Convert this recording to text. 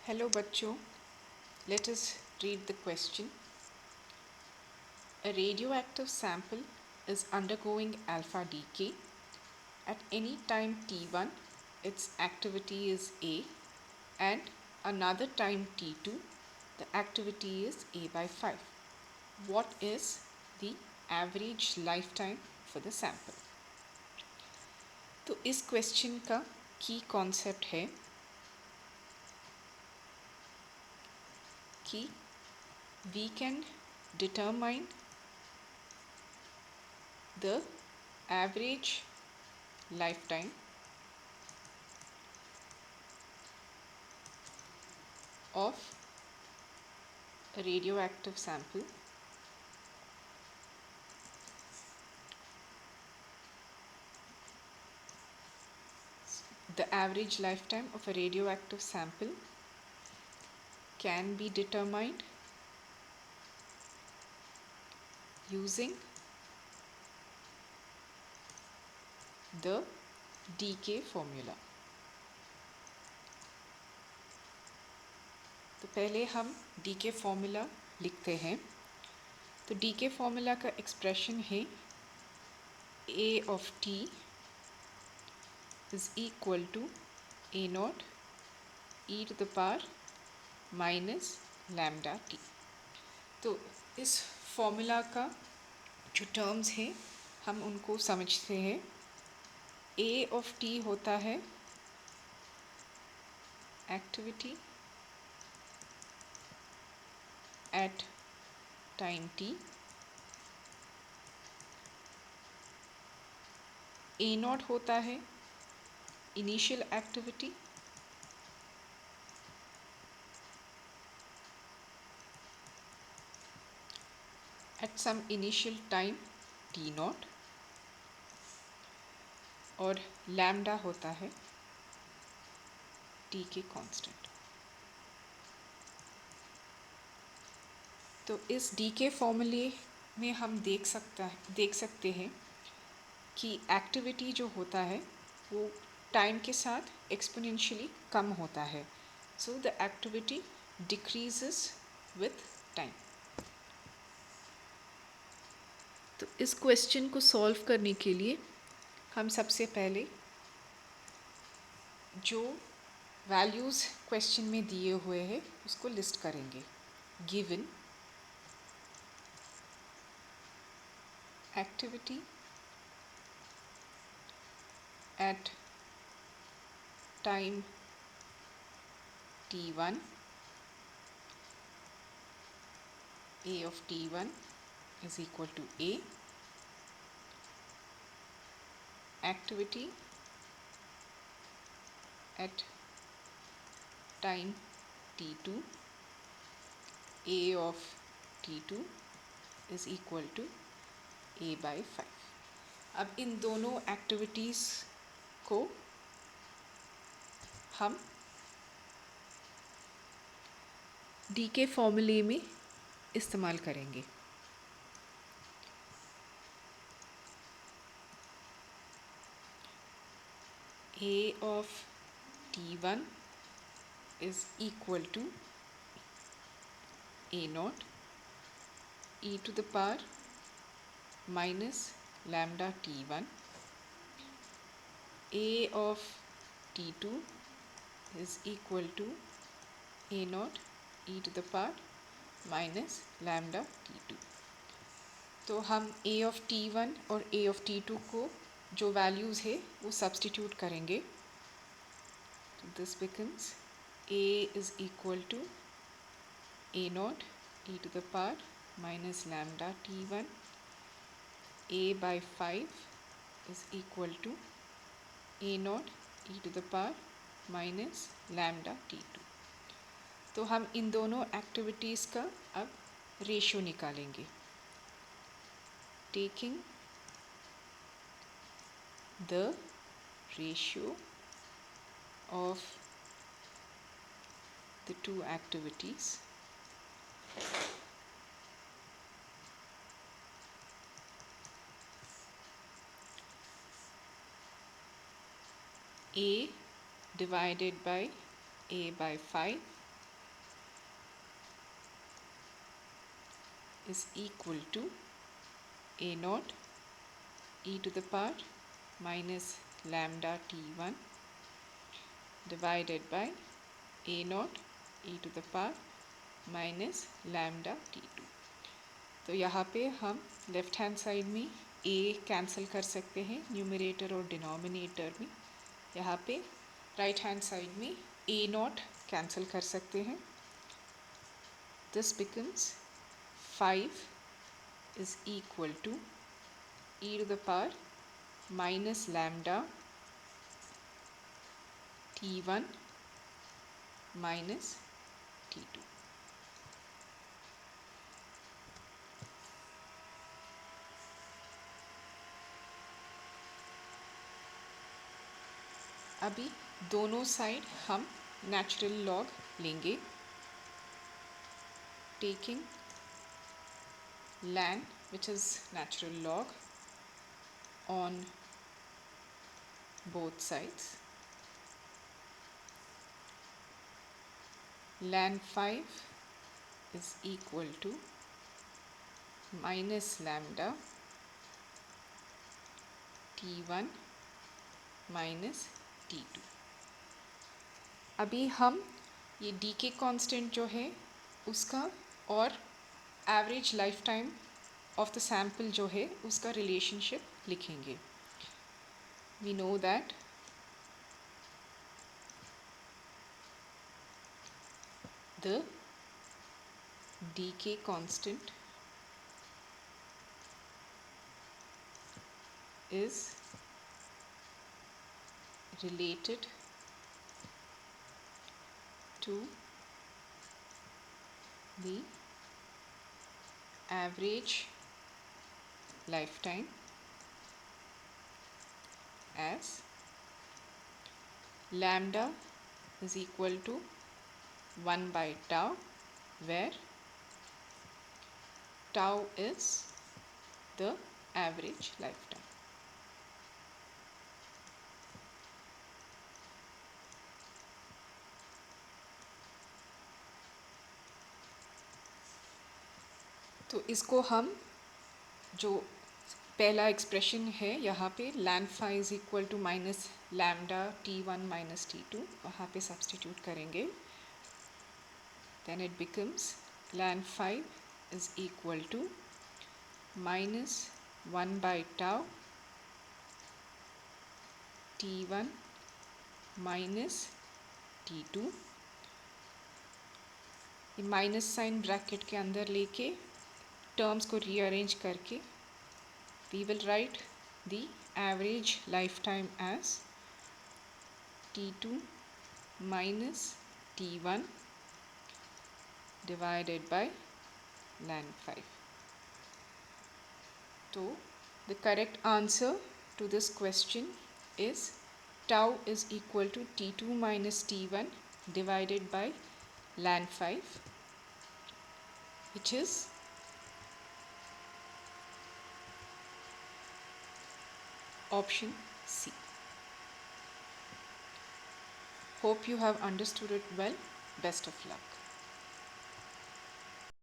Hello बच्चों, let us read the question. A radioactive sample is undergoing alpha decay. At any time t1, its activity is A, and another time t2, the activity is A by 5. What is the average lifetime for the sample? तो इस question का की concept है कि we can determine the average lifetime of a radioactive sample the average lifetime of a radioactive sample can be determined using the decay formula. तो पहले हम decay formula लिखते हैं. तो decay formula का expression है A of t is equal to A naught e to the power minus lambda t. तो इस फॉर्मूला का जो टर्म्स हैं हम उनको समझते हैं. A of t होता है activity at time t. A naught होता है initial activity at some initial time t naught, और लैम्डा होता है t के कांस्टेंट. तो इस डी के फॉर्मूले में हम देख सकते हैं कि एक्टिविटी जो होता है वो टाइम के साथ एक्सपोनेंशियली कम होता है. So the activity decreases with time. तो इस क्वेश्चन को सॉल्व करने के लिए हम सबसे पहले जो वैल्यूज़ क्वेश्चन में दिए हुए हैं उसको लिस्ट करेंगे. Given activity at time t1, A of t1 is equal to A. Activity at time t2, A of t2 is equal to A by 5. अब इन दोनों एक्टिविटीज़ को हम डी के फॉर्मूले में इस्तेमाल करेंगे. A of t1 is equal to A naught e to the power minus lambda t1. A of t2 is equal to A naught e to the power minus lambda t2. तो हम A of t1 और A of t2 को जो values है वो substitute करेंगे. तो this becomes A is equal to A naught e to the power minus lambda t1. A by 5 is equal to A naught e to the power minus lambda t2. तो हम इन दोनों activities का अब ratio निकालेंगे. Taking the ratio of the two activities A divided by A by 5 is equal to a naught e to the power minus lambda t1 divided by a naught e to the power minus lambda t2। तो यहाँ पे हम left hand side में a cancel कर सकते हैं numerator और denominator में। यहाँ पे राइट हैंड साइड में a नॉट कैंसिल कर सकते हैं। This becomes 5 is equal to e to the power minus lambda t1 minus t2। अभी दोनों साइड हम नेचुरल लॉग लेंगे। Taking ln which is natural log on both sides, ln 5 is equal to minus lambda t1 minus t2। अभी हम ये decay constant जो है उसका और average life time of the sample जो है उसका रिलेशनशिप लिखेंगे। We know that the decay constant is related to the average lifetime as lambda is equal to 1 by tau, where tau is the average lifetime। तो इसको हम जो पहला expression है यहाँ पे ln 5 is equal to minus lambda t1 minus t2 वहाँ पे सब्सटीट्यूट करेंगे। Then it becomes ln 5 is equal to minus 1 by tau t1 minus t2। ये माइनस साइन ब्रैकेट के अंदर लेके टर्म्स को रीअरेंज करके we will write the average lifetime as t2 minus t1 divided by ln 5। तो the correct answer to this question is tau is equal to t2 minus t1 divided by ln 5, which is option C। Hope you have understood it well. Best of luck.